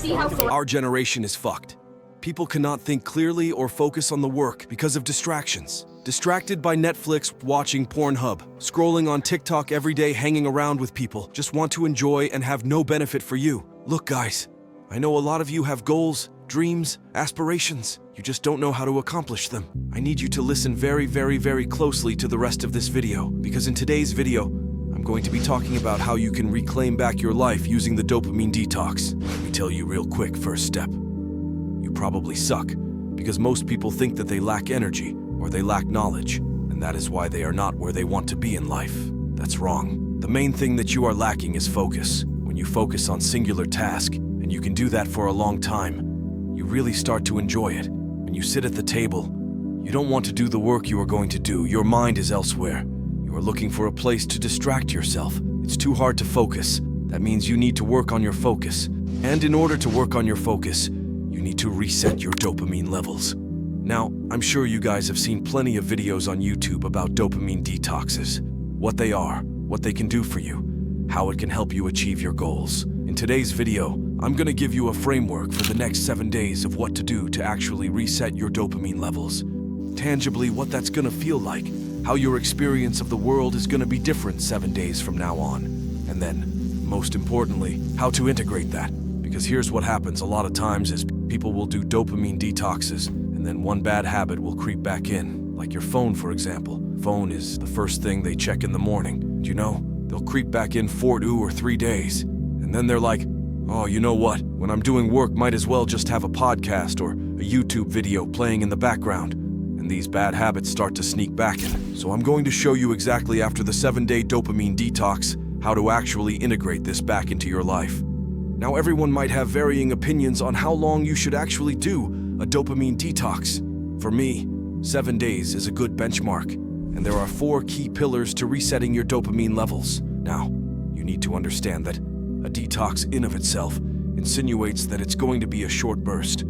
see how far. Our generation is fucked. People cannot think clearly or focus on the work because of distractions. Distracted by Netflix, watching Pornhub, scrolling on TikTok every day, hanging around with people, just want to enjoy and have no benefit for you. Look, guys, I know a lot of you have goals, dreams, aspirations. You just don't know how to accomplish them. I need you to listen very, very, very closely to the rest of this video, because in today's video, I'm going to be talking about how you can reclaim back your life using the dopamine detox. Let me tell you real quick, first step. You probably suck, because most people think that they lack energy or they lack knowledge, and that is why they are not where they want to be in life. That's wrong. The main thing that you are lacking is focus. When you focus on singular task, and you can do that for a long time, you really start to enjoy it. When you sit at the table, you don't want to do the work you are going to do. Your mind is elsewhere. You are looking for a place to distract yourself. It's too hard to focus. That means you need to work on your focus. And in order to work on your focus, you need to reset your dopamine levels. Now, I'm sure you guys have seen plenty of videos on YouTube about dopamine detoxes, what they are, what they can do for you, how it can help you achieve your goals. In today's video, I'm gonna give you a framework for the next 7 days of what to do to actually reset your dopamine levels. Tangibly, what that's gonna feel like, how your experience of the world is gonna be different 7 days from now on. And then, most importantly, how to integrate that. Because here's what happens a lot of times is people will do dopamine detoxes, and then one bad habit will creep back in. Like your phone, for example. Phone is the first thing they check in the morning. Do you know? They'll creep back in for 2 or 3 days. And then they're like, oh, you know what? When I'm doing work, might as well just have a podcast or a YouTube video playing in the background. And these bad habits start to sneak back in. So I'm going to show you exactly after the 7-day dopamine detox how to actually integrate this back into your life. Now, everyone might have varying opinions on how long you should actually do a dopamine detox. For me, 7 days is a good benchmark, and there are 4 key pillars to resetting your dopamine levels. Now, you need to understand that a detox in of itself insinuates that it's going to be a short burst.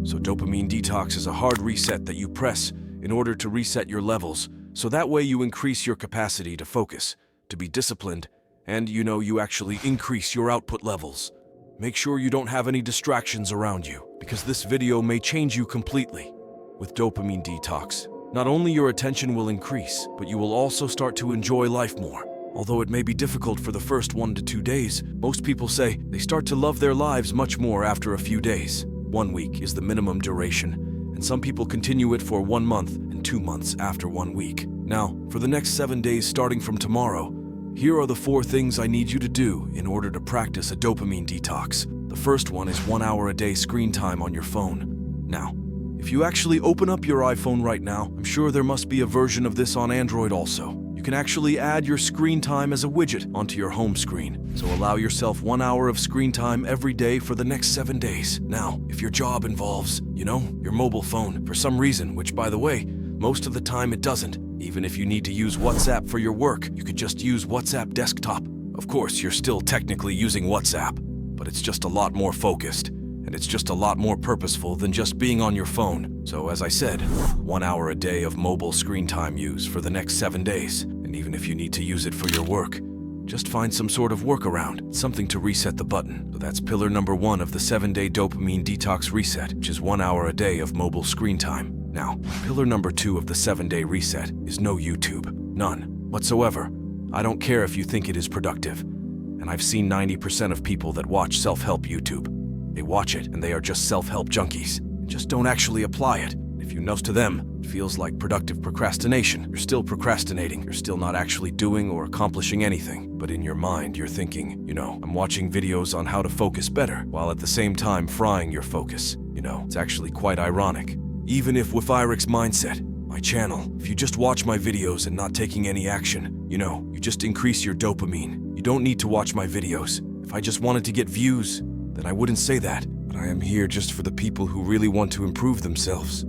So dopamine detox is a hard reset that you press in order to reset your levels, so that way you increase your capacity to focus, to be disciplined, and you actually increase your output levels. Make sure you don't have any distractions around you, because this video may change you completely. With dopamine detox, not only your attention will increase, but you will also start to enjoy life more. Although it may be difficult for the first 1 to 2 days, most people say they start to love their lives much more after a few days. 1 week is the minimum duration, and some people continue it for 1 month and 2 months after 1 week. Now, for the next 7 days starting from tomorrow, here are the 4 things I need you to do in order to practice a dopamine detox. The first one is 1 hour a day screen time on your phone. Now, if you actually open up your iPhone right now, I'm sure there must be a version of this on Android also. You can actually add your screen time as a widget onto your home screen. So allow yourself 1 hour of screen time every day for the next 7 days. Now, if your job involves, your mobile phone for some reason, which by the way, most of the time it doesn't. Even if you need to use WhatsApp for your work, you could just use WhatsApp desktop. Of course, you're still technically using WhatsApp, but it's just a lot more focused, and it's just a lot more purposeful than just being on your phone. So as I said, 1 hour a day of mobile screen time use for the next 7 days. And even if you need to use it for your work, just find some sort of workaround, something to reset the button. So that's pillar number 1 of the 7-day dopamine detox reset, which is 1 hour a day of mobile screen time. Now, pillar number 2 of the 7-day reset is no YouTube. None whatsoever. I don't care if you think it is productive. And I've seen 90% of people that watch self-help YouTube. They watch it and they are just self-help junkies. And just don't actually apply it. If you know to them, it feels like productive procrastination. You're still procrastinating. You're still not actually doing or accomplishing anything. But in your mind, you're thinking, I'm watching videos on how to focus better, while at the same time frying your focus. It's actually quite ironic. Even if with Irik's mindset, my channel, if you just watch my videos and not taking any action, you just increase your dopamine. You don't need to watch my videos. If I just wanted to get views, then I wouldn't say that. But I am here just for the people who really want to improve themselves.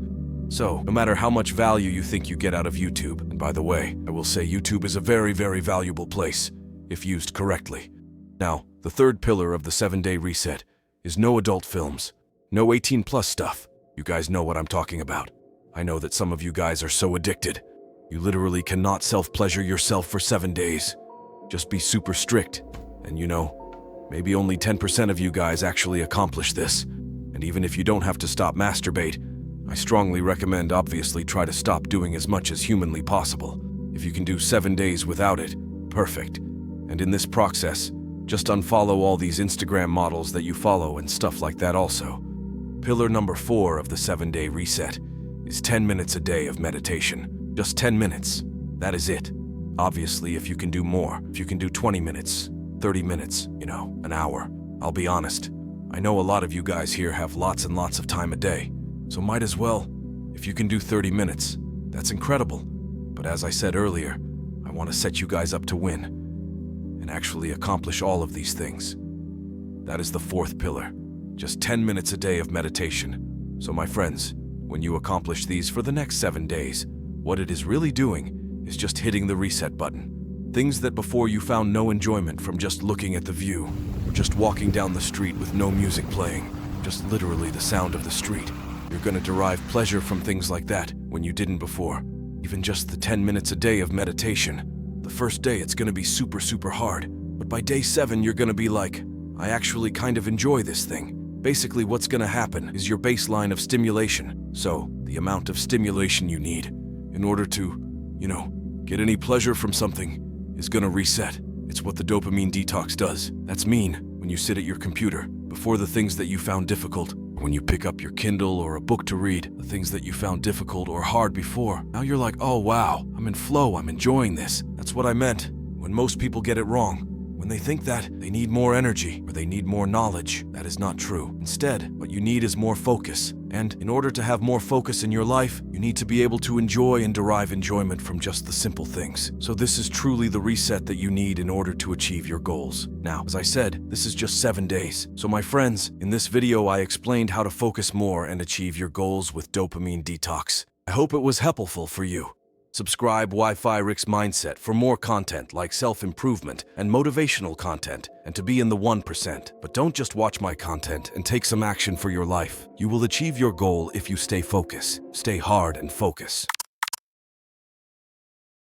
So, no matter how much value you think you get out of YouTube, and by the way, I will say YouTube is a very, very valuable place, if used correctly. Now, the third pillar of the 7-day reset is no adult films, no 18+ stuff. You guys know what I'm talking about. I know that some of you guys are so addicted. You literally cannot self-pleasure yourself for 7 days. Just be super strict. And Maybe only 10% of you guys actually accomplish this. And even if you don't have to stop masturbate, I strongly recommend obviously try to stop doing as much as humanly possible. If you can do 7 days without it, perfect. And in this process, just unfollow all these Instagram models that you follow and stuff like that also. Pillar number 4 of the 7-day reset is 10 minutes a day of meditation. Just 10 minutes. That is it. Obviously, if you can do more, if you can do 20 minutes, 30 minutes, an hour, I'll be honest. I know a lot of you guys here have lots and lots of time a day, so might as well. If you can do 30 minutes, that's incredible. But as I said earlier, I want to set you guys up to win and actually accomplish all of these things. That is the 4th pillar. Just 10 minutes a day of meditation. So my friends, when you accomplish these for the next 7 days, what it is really doing is just hitting the reset button. Things that before you found no enjoyment from just looking at the view, or just walking down the street with no music playing, just literally the sound of the street. You're gonna derive pleasure from things like that when you didn't before. Even just the 10 minutes a day of meditation. The first day it's gonna be super hard, but by day 7 you're gonna be like, I actually kind of enjoy this thing. Basically what's gonna happen is your baseline of stimulation. So, the amount of stimulation you need in order to, get any pleasure from something is gonna reset. It's what the dopamine detox does. That's mean when you sit at your computer, before the things that you found difficult, when you pick up your Kindle or a book to read, the things that you found difficult or hard before, now you're like, oh wow, I'm in flow, I'm enjoying this. That's what I meant. When most people get it wrong, when they think that they need more energy or they need more knowledge, that is not true. Instead, what you need is more focus. And in order to have more focus in your life, you need to be able to enjoy and derive enjoyment from just the simple things. So this is truly the reset that you need in order to achieve your goals. Now, as I said, this is just 7 days. So my friends, in this video I explained how to focus more and achieve your goals with Dopamine Detox. I hope it was helpful for you. Subscribe Wi-Fi Rick's Mindset for more content like self-improvement and motivational content, and to be in the 1%. But don't just watch my content and take some action for your life. You will achieve your goal if you stay focused. Stay hard and focus.